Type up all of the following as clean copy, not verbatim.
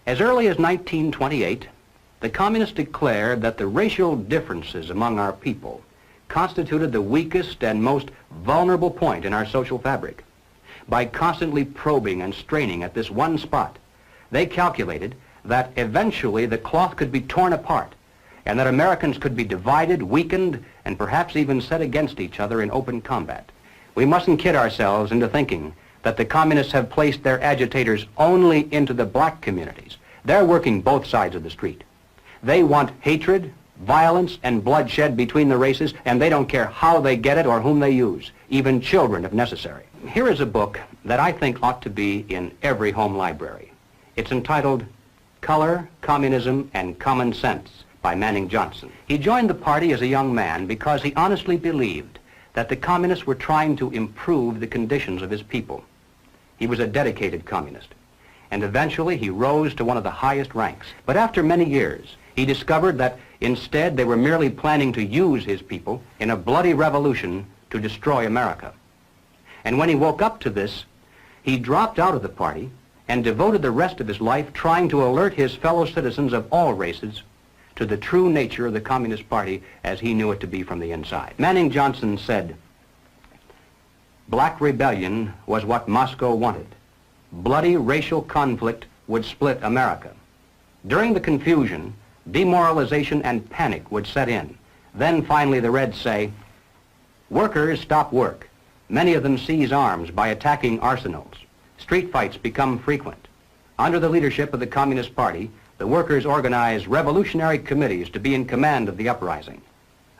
As early as 1928, the communists declared that the racial differences among our people constituted the weakest and most vulnerable point in our social fabric. By constantly probing and straining at this one spot, they calculated that eventually the cloth could be torn apart and that Americans could be divided, weakened, and perhaps even set against each other in open combat. We mustn't kid ourselves into thinking that the communists have placed their agitators only into the black communities. They're working both sides of the street. They want hatred, violence, and bloodshed between the races, and they don't care how they get it or whom they use, even children if necessary. Here is a book that I think ought to be in every home library. It's entitled Color, Communism and Common Sense by Manning Johnson. He joined the party as a young man because he honestly believed that the communists were trying to improve the conditions of his people. He was a dedicated communist, and eventually he rose to one of the highest ranks. But after many years, he discovered that instead they were merely planning to use his people in a bloody revolution to destroy America. And when he woke up to this, he dropped out of the party and devoted the rest of his life trying to alert his fellow citizens of all races to the true nature of the Communist Party as he knew it to be from the inside. Manning Johnson said, "Black rebellion was what Moscow wanted. Bloody racial conflict would split America. During the confusion, demoralization and panic would set in. Then finally the Reds say, workers stop work. Many of them seize arms by attacking arsenals. Street fights become frequent. Under the leadership of the Communist Party, the workers organize revolutionary committees to be in command of the uprising.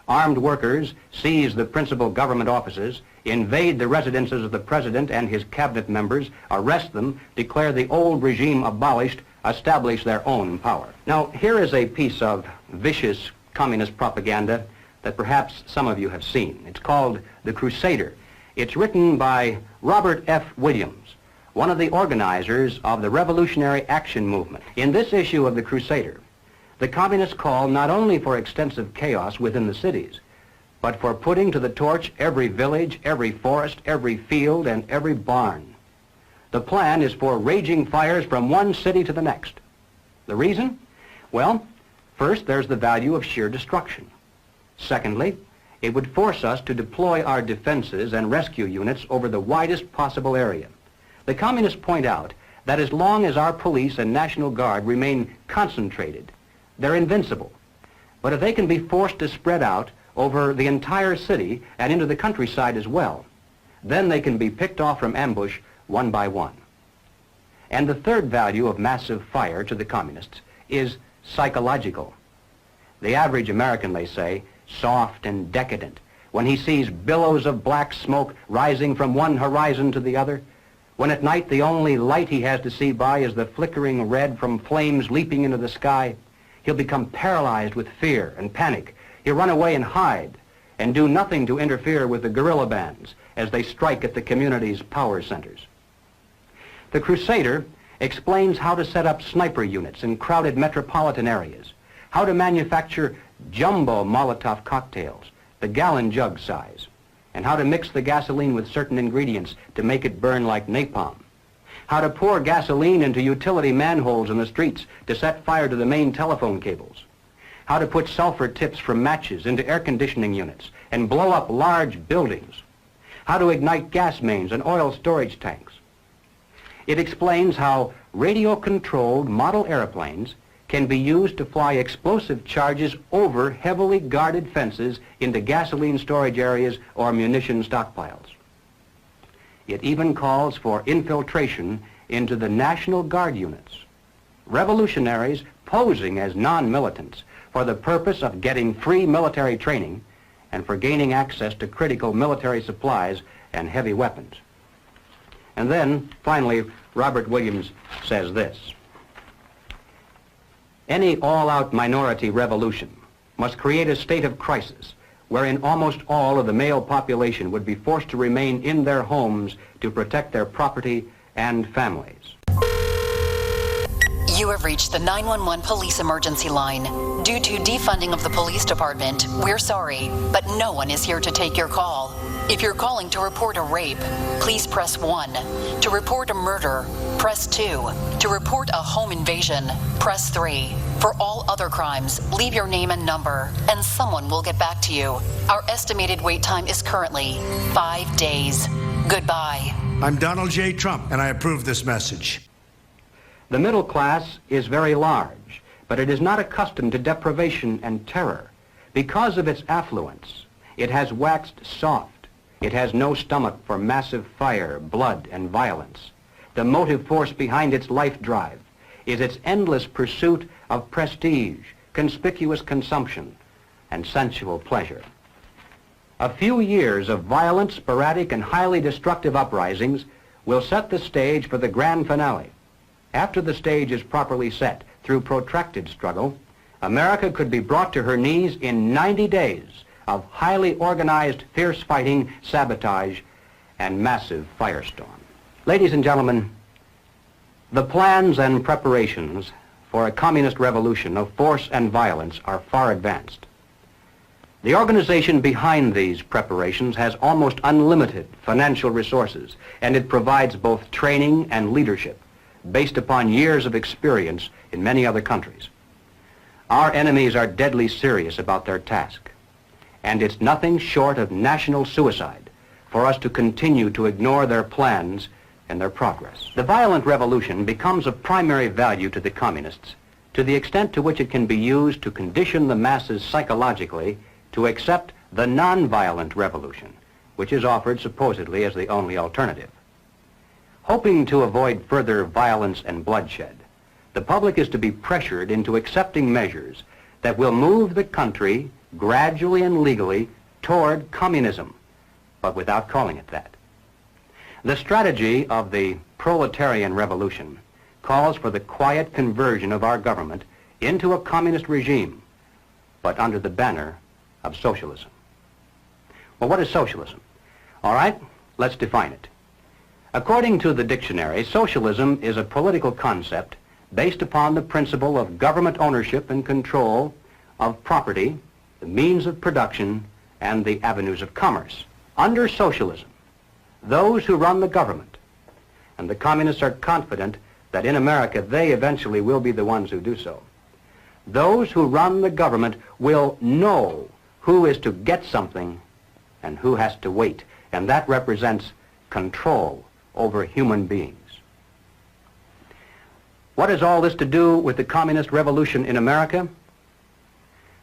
Armed workers seize the principal government offices, invade the residences of the president and his cabinet members, arrest them, declare the old regime abolished, establish their own power." Now, here is a piece of vicious communist propaganda that perhaps some of you have seen. It's called The Crusader. It's written by Robert F. Williams, one of the organizers of the Revolutionary Action Movement. In this issue of The Crusader, the communists call not only for extensive chaos within the cities, but for putting to the torch every village, every forest, every field, and every barn. The plan is for raging fires from one city to the next. The reason? Well, first, there's the value of sheer destruction. Secondly, it would force us to deploy our defenses and rescue units over the widest possible area. The communists point out that as long as our police and National Guard remain concentrated, they're invincible. But if they can be forced to spread out over the entire city and into the countryside as well, then they can be picked off from ambush one by one. And the third value of massive fire to the communists is psychological. The average American, they say, soft and decadent, when he sees billows of black smoke rising from one horizon to the other, when at night the only light he has to see by is the flickering red from flames leaping into the sky, he'll become paralyzed with fear and panic. He'll run away and hide and do nothing to interfere with the guerrilla bands as they strike at the community's power centers. The Crusader explains how to set up sniper units in crowded metropolitan areas, how to manufacture jumbo Molotov cocktails, the gallon jug size, and how to mix the gasoline with certain ingredients to make it burn like napalm, how to pour gasoline into utility manholes in the streets to set fire to the main telephone cables, how to put sulfur tips from matches into air conditioning units and blow up large buildings, how to ignite gas mains and oil storage tanks. It explains how radio-controlled model airplanes can be used to fly explosive charges over heavily guarded fences into gasoline storage areas or munition stockpiles. It even calls for infiltration into the National Guard units, revolutionaries posing as non-militants for the purpose of getting free military training and for gaining access to critical military supplies and heavy weapons. And then, finally, Robert Williams says this: any all-out minority revolution must create a state of crisis wherein almost all of the male population would be forced to remain in their homes to protect their property and families. You have reached the 911 police emergency line. Due to defunding of the police department, we're sorry, but no one is here to take your call. If you're calling to report a rape, please press 1. To report a murder, press 2. To report a home invasion, press 3. For all other crimes, leave your name and number, and someone will get back to you. Our estimated wait time is currently 5 days. Goodbye. I'm Donald J. Trump, and I approve this message. The middle class is very large, but it is not accustomed to deprivation and terror. Because of its affluence, it has waxed soft. It has no stomach for massive fire, blood, and violence. The motive force behind its life drive is its endless pursuit of prestige, conspicuous consumption, and sensual pleasure. A few years of violent, sporadic, and highly destructive uprisings will set the stage for the grand finale. After the stage is properly set through protracted struggle, America could be brought to her knees in 90 days of highly organized, fierce fighting, sabotage, and massive firestorm. Ladies and gentlemen, the plans and preparations for a communist revolution of force and violence are far advanced. The organization behind these preparations has almost unlimited financial resources, and it provides both training and leadership based upon years of experience in many other countries. Our enemies are deadly serious about their task, and it's nothing short of national suicide for us to continue to ignore their plans and their progress. The violent revolution becomes of primary value to the communists to the extent to which it can be used to condition the masses psychologically to accept the non-violent revolution, which is offered supposedly as the only alternative. Hoping to avoid further violence and bloodshed, the public is to be pressured into accepting measures that will move the country gradually and legally toward communism, but without calling it that. The strategy of the proletarian revolution calls for the quiet conversion of our government into a communist regime, but under the banner of socialism. Well, what is socialism? All right, let's define it. According to the dictionary, socialism is a political concept based upon the principle of government ownership and control of property, the means of production, and the avenues of commerce. Under socialism, those who run the government, and the communists are confident that in America they eventually will be the ones who do so, those who run the government will know who is to get something and who has to wait, and that represents control over human beings. What has all this to do with the communist revolution in America?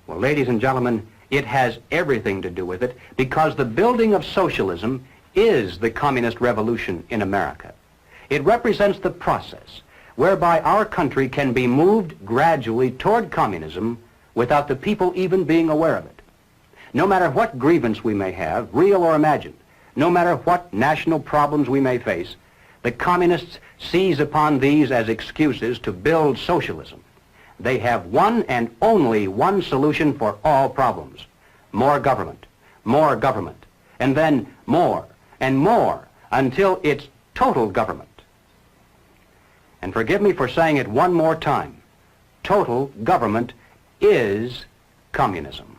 Well, ladies and gentlemen, it has everything to do with it, because the building of socialism is the communist revolution in America. It represents the process whereby our country can be moved gradually toward communism without the people even being aware of it. No matter what grievance we may have, real or imagined, no matter what national problems we may face, the communists seize upon these as excuses to build socialism. They have one and only one solution for all problems: more government, and then more and more until it's total government. And forgive me for saying it one more time, total government is communism.